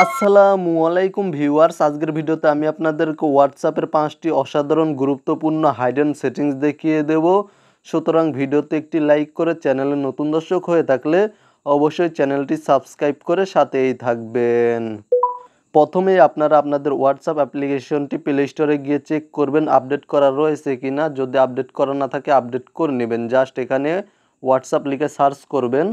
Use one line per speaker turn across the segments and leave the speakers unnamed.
আসসালামু আলাইকুম ভিউয়ার্স, আজকের ভিডিওতে আমি আপনাদেরকে হোয়াটসঅ্যাপের 5টি অসাধারণ গুরুত্বপূর্ণ হাইডেন সেটিংস দেখিয়ে দেব। সুতরাং ভিডিওতে একটি লাইক করে চ্যানেলে নতুন দর্শক হয়ে থাকলে অবশ্যই চ্যানেলটি সাবস্ক্রাইব করে সাথেই থাকবেন। প্রথমেই আপনারা আপনাদের হোয়াটসঅ্যাপ অ্যাপ্লিকেশনটি প্লে স্টোরে গিয়ে চেক করবেন আপডেট করা রয়েছে কিনা। যদি আপডেট করা না থাকে আপডেট করে নেবেন। জাস্ট এখানে হোয়াটসঅ্যাপ লিখে সার্চ করবেন,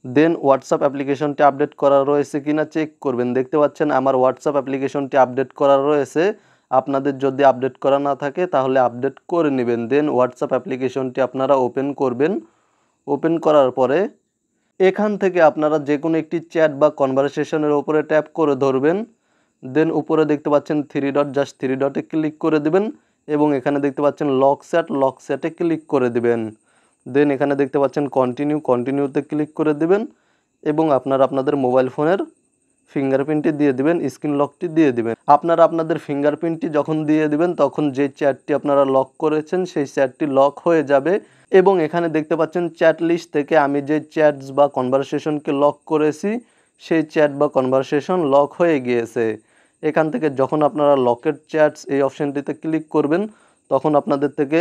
দেন হোয়াটসঅ্যাপ অ্যাপ্লিকেশনটি আপডেট করা রয়েছে কিনা চেক করবেন। দেখতে পাচ্ছেন আমার হোয়াটসঅ্যাপ অ্যাপ্লিকেশনটি আপডেট করা রয়েছে। আপনাদের যদি আপডেট করা না থাকে তাহলে আপডেট করে নেবেন। দেন হোয়াটসঅ্যাপ অ্যাপ্লিকেশনটি আপনারা ওপেন করবেন। ওপেন করার পরে এখান থেকে আপনারা যে কোনো একটি চ্যাট বা কনভারসেশনের উপরে ট্যাপ করে ধরবেন। দেন উপরে দেখতে পাচ্ছেন থ্রি ডট, জাস্ট থ্রি ডটে ক্লিক করে দেবেন এবং এখানে দেখতে পাচ্ছেন লক চ্যাটে ক্লিক করে দেবেন। দেন এখানে দেখতে পাচ্ছেন কন্টিনিউতে ক্লিক করে দেবেন এবং আপনারা আপনাদের মোবাইল ফোনের ফিঙ্গারপ্রিন্টটি দিয়ে দিবেন, স্ক্রিন লকটি দিয়ে দিবেন। আপনারা আপনাদের ফিঙ্গারপ্রিন্টটি যখন দিয়ে দিবেন তখন যে চ্যাটটি আপনারা লক করেছেন সেই চ্যাটটি লক হয়ে যাবে এবং এখানে দেখতে পাচ্ছেন চ্যাট লিস্ট থেকে আমি যে চ্যাটস বা কনভারসেশনকে লক করেছি সেই চ্যাট বা কনভারসেশন লক হয়ে গিয়েছে। এখান থেকে যখন আপনারা লকেট চ্যাটস এই অপশানটিতে ক্লিক করবেন তখন আপনাদের থেকে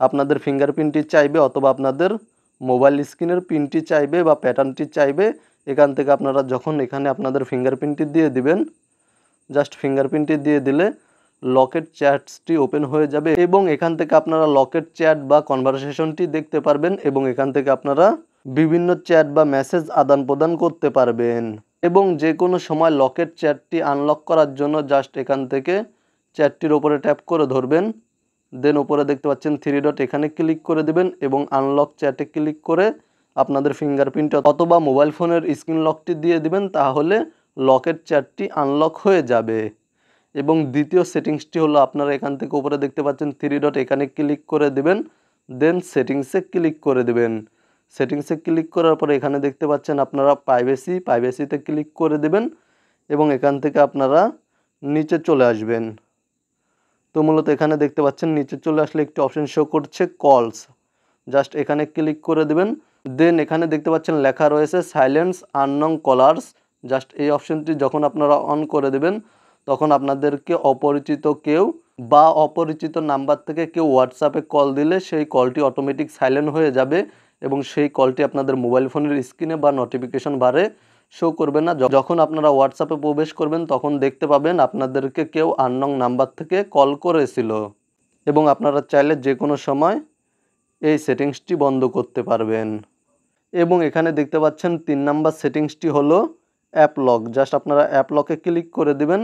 আপনাদের ফিঙ্গারপ্রিন্টটি চাইবে অথবা আপনাদের মোবাইল স্ক্রিনের পিনটি চাইবে বা প্যাটার্নটি চাইবে। এখান থেকে আপনারা যখন এখানে আপনাদের ফিঙ্গারপ্রিন্টটি দিয়ে দিবেন, জাস্ট ফিঙ্গারপ্রিন্টটি দিয়ে দিলে লকেট চ্যাটসটি ওপেন হয়ে যাবে এবং এখান থেকে আপনারা লকেট চ্যাট বা কনভারসেশনটি দেখতে পারবেন এবং এখান থেকে আপনারা বিভিন্ন চ্যাট বা মেসেজ আদান প্রদান করতে পারবেন এবং যে কোনো সময় লকেট চ্যাটটি আনলক করার জন্য জাস্ট এখান থেকে চ্যাটটির ওপরে ট্যাপ করে ধরবেন। দেন উপরে দেখতে পাচ্ছেন থ্রি ডট, এখানে ক্লিক করে দেবেন এবং আনলক চ্যাটে ক্লিক করে আপনাদের ফিঙ্গারপ্রিন্ট অথবা মোবাইল ফোনের স্ক্রিন লকটি দিয়ে দিবেন, তাহলে লকেট চ্যাটটি আনলক হয়ে যাবে। এবং দ্বিতীয় সেটিংসটি হলো আপনারা এখান থেকে উপরে দেখতে পাচ্ছেন থ্রি ডট, এখানে ক্লিক করে দেবেন। দেন সেটিংসে ক্লিক করে দেবেন। সেটিংসে ক্লিক করার পরে এখানে দেখতে পাচ্ছেন আপনারা প্রাইভেসিতে ক্লিক করে দেবেন এবং এখান থেকে আপনারা নিচে চলে আসবেন। তো মূলত এখানে দেখতে পাচ্ছেন নিচে চলে আসলে একটি অপশন শো করছে কলস, জাস্ট এখানে ক্লিক করে দেবেন। দেন এখানে দেখতে পাচ্ছেন লেখা রয়েছে সাইলেন্স আননোন কলার্স, জাস্ট এই অপশনটি যখন আপনারা অন করে দেবেন তখন আপনাদেরকে অপরিচিত কেউ বা অপরিচিত নাম্বার থেকে কেউ হোয়াটসঅ্যাপে কল দিলে সেই কলটি অটোমেটিক সাইলেন্ট হয়ে যাবে এবং সেই কলটি আপনাদের মোবাইল ফোনের স্ক্রিনে বা নোটিফিকেশন বারে শো করবে না। যখন আপনারা হোয়াটসঅ্যাপে প্রবেশ করবেন তখন দেখতে পাবেন আপনাদেরকে কেউ আননোন নাম্বার থেকে কল করেছিল এবং আপনারা চাইলে যে কোনো সময় এই সেটিংসটি বন্ধ করতে পারবেন। এবং এখানে দেখতে পাচ্ছেন 3 নাম্বার সেটিংসটি হলো অ্যাপ লক, জাস্ট আপনারা অ্যাপ লকে ক্লিক করে দিবেন।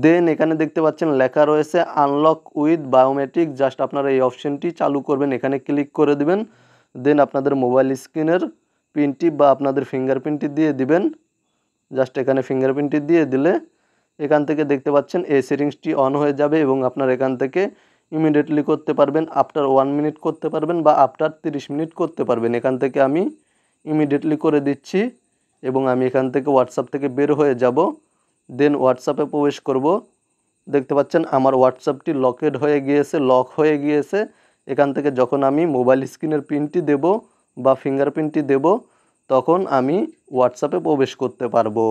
দেন এখানে দেখতে পাচ্ছেন লেখা রয়েছে আনলক উইথ বায়োমেট্রিক, জাস্ট আপনারা এই অপশনটি চালু করবেন, এখানে ক্লিক করে দিবেন। দেন আপনাদের মোবাইল স্ক্রিনের পিনটি বা আপনাদের ফিঙ্গারপ্রিন্টটি দিয়ে দিবেন, জাস্ট এখানে ফিঙ্গারপ্রিন্টটি দিয়ে দিলে এখান থেকে দেখতে পাচ্ছেন এই সেটিংসটি অন হয়ে যাবে এবং আপনারা এখান থেকে ইমিডিয়েটলি করতে পারবেন, আফটার 1 মিনিট করতে পারবেন বা আফটার 30 মিনিট করতে পারবেন। এখান থেকে আমি ইমিডিয়েটলি করে দিচ্ছি এবং আমি এখান থেকে হোয়াটসঅ্যাপ থেকে বের হয়ে যাব। দেন হোয়াটসঅ্যাপে প্রবেশ করব। দেখতে পাচ্ছেন আমার হোয়াটসঅ্যাপটি লক হয়ে গিয়েছে। এখান থেকে যখন আমি মোবাইল স্ক্রিনের পিনটি দেব বা ফিঙ্গারপ্রিন্টটি দেব তখন আমি হোয়াটসঅ্যাপে প্রবেশ করতে পারবো।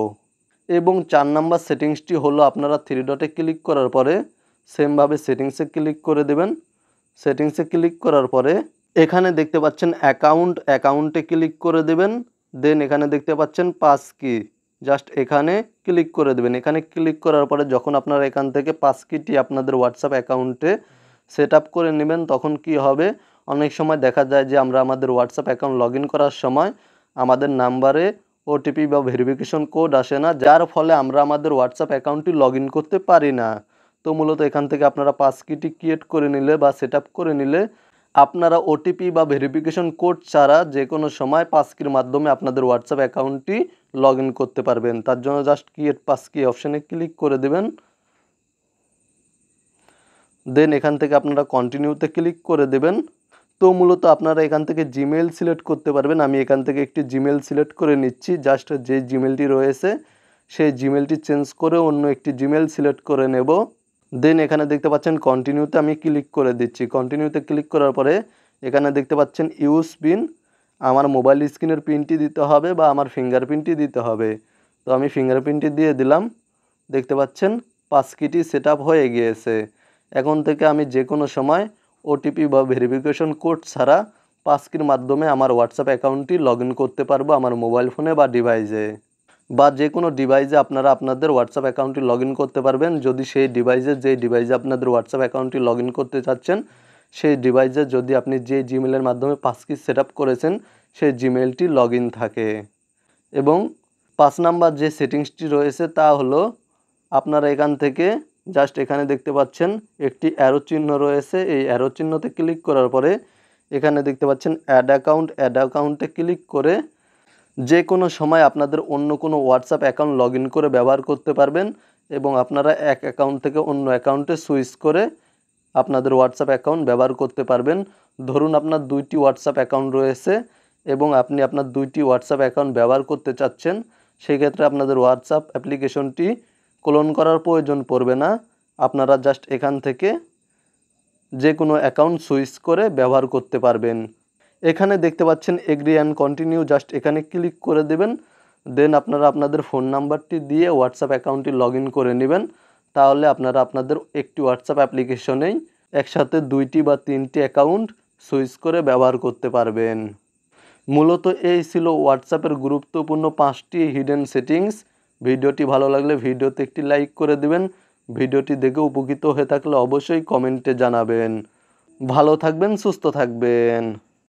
এবং 4 নাম্বার সেটিংসটি হলো আপনারা থ্রি ডটে ক্লিক করার পরে সেমভাবে সেটিংসে ক্লিক করে দেবেন। সেটিংসে ক্লিক করার পরে এখানে দেখতে পাচ্ছেন অ্যাকাউন্টে ক্লিক করে দেবেন। দেন এখানে দেখতে পাচ্ছেন পাস কি, জাস্ট এখানে ক্লিক করে দেবেন। এখানে ক্লিক করার পরে যখন আপনারা এখান থেকে পাস কিটি আপনাদের হোয়াটসঅ্যাপ অ্যাকাউন্টে সেট আপ করে নেবেন তখন কি হবে, অনেক সময় দেখা যায় যে আমরা আমাদের হোয়াটসঅ্যাপ অ্যাকাউন্ট লগ ইন করার সময় আমাদের নাম্বারে ওটিপি বা ভেরিফিকেশন কোড আসে না, যার ফলে আমরা আমাদের হোয়াটসঅ্যাপ অ্যাকাউন্টটি লগ ইন করতে পারি না। তো মূলত এখান থেকে আপনারা পাস কিটি ক্রিয়েট করে নিলে বা সেট আপ করে নিলে আপনারা ওটিপি বা ভেরিফিকেশন কোড ছাড়া যে কোনো সময় পাসকির মাধ্যমে আপনাদের হোয়াটসঅ্যাপ অ্যাকাউন্টটি লগ ইন করতে পারবেন। তার জন্য জাস্ট ক্রিয়েট পাসকি অপশানে ক্লিক করে দেবেন। দেন এখান থেকে আপনারা কন্টিনিউতে ক্লিক করে দেবেন। তো মূলত আপনারা এখান থেকে জিমেইল সিলেক্ট করতে পারবেন। আমি এখান থেকে একটি জিমেইল সিলেক্ট করে নিচ্ছি, জাস্ট যে জিমেইলটি রয়েছে সেই জিমেইলটি চেঞ্জ করে অন্য একটি জিমেইল সিলেক্ট করে নেব। দেন এখানে দেখতে পাচ্ছেন কন্টিনিউতে আমি ক্লিক করে দিচ্ছি। কন্টিনিউতে ক্লিক করার পরে এখানে দেখতে পাচ্ছেন ইউজ পিন, আমার মোবাইল স্ক্রিনের পিনটি দিতে হবে বা আমার ফিঙ্গারপ্রিন্টটি দিতে হবে। তো আমি ফিঙ্গারপ্রিন্টটি দিয়ে দিলাম। দেখতে পাচ্ছেন পাসকিটি সেট আপ হয়ে গিয়েছে। এখন থেকে আমি যে কোনো সময় ওটিপি বা ভেরিফিকেশন কোড ছাড়া পাসকির মাধ্যমে আমার হোয়াটসঅ্যাপ অ্যাকাউন্টটি লগ ইন করতে পারবো আমার মোবাইল ফোনে বা ডিভাইসে, বা যে কোনো ডিভাইসে আপনারা আপনাদের হোয়াটসঅ্যাপ অ্যাকাউন্টটি লগ ইন করতে পারবেন যদি সেই ডিভাইসে যেই ডিভাইসে আপনাদের হোয়াটসঅ্যাপ অ্যাকাউন্টটি লগ ইন করতে চাচ্ছেন সেই ডিভাইসে যদি আপনি যে জিমেলের মাধ্যমে পাসকি সেট আপ করেছেন সেই জিমেলটি লগ ইন থাকে। এবং 5 নাম্বার যে সেটিংসটি রয়েছে তা হলো আপনারা এখান থেকে জাস্ট এখানে দেখতে পাচ্ছেন একটি অ্যারো চিহ্ন রয়েছে, এই অ্যারো চিহ্নতে ক্লিক করার পরে এখানে দেখতে পাচ্ছেন অ্যাড অ্যাকাউন্টে ক্লিক করে যে কোনো সময় আপনাদের অন্য কোনো হোয়াটসঅ্যাপ অ্যাকাউন্ট লগ ইন করে ব্যবহার করতে পারবেন এবং আপনারা এক অ্যাকাউন্ট থেকে অন্য অ্যাকাউন্টে সুইচ করে আপনাদের হোয়াটসঅ্যাপ অ্যাকাউন্ট ব্যবহার করতে পারবেন। ধরুন আপনার 2টি হোয়াটসঅ্যাপ অ্যাকাউন্ট রয়েছে এবং আপনি আপনার 2টি হোয়াটসঅ্যাপ অ্যাকাউন্ট ব্যবহার করতে চাচ্ছেন, সেক্ষেত্রে আপনাদের হোয়াটসঅ্যাপ অ্যাপ্লিকেশনটি ক্লোন করার প্রয়োজন পড়বে না। আপনারা জাস্ট এখান থেকে যে কোনো অ্যাকাউন্ট সুইচ করে ব্যবহার করতে পারবেন। এখানে দেখতে পাচ্ছেন এগ্রি অ্যান্ড কন্টিনিউ, জাস্ট এখানে ক্লিক করে দেবেন। দেন আপনারা আপনাদের ফোন নাম্বারটি দিয়ে হোয়াটসঅ্যাপ অ্যাকাউন্টটি লগ ইন করে নেবেন। তাহলে আপনারা আপনাদের একটি হোয়াটসঅ্যাপ অ্যাপ্লিকেশনেই একসাথে 2টি বা 3টি অ্যাকাউন্ট সুইচ করে ব্যবহার করতে পারবেন। মূলত এই ছিল হোয়াটসঅ্যাপের গুরুত্বপূর্ণ 5টি হিডেন সেটিংস। ভিডিওটি ভালো লাগলে ভিডিওতে একটি লাইক করে দিবেন। ভিডিওটি দেখে উপকৃত হয়ে থাকলে অবশ্যই কমেন্টে জানাবেন। ভালো থাকবেন, সুস্থ থাকবেন।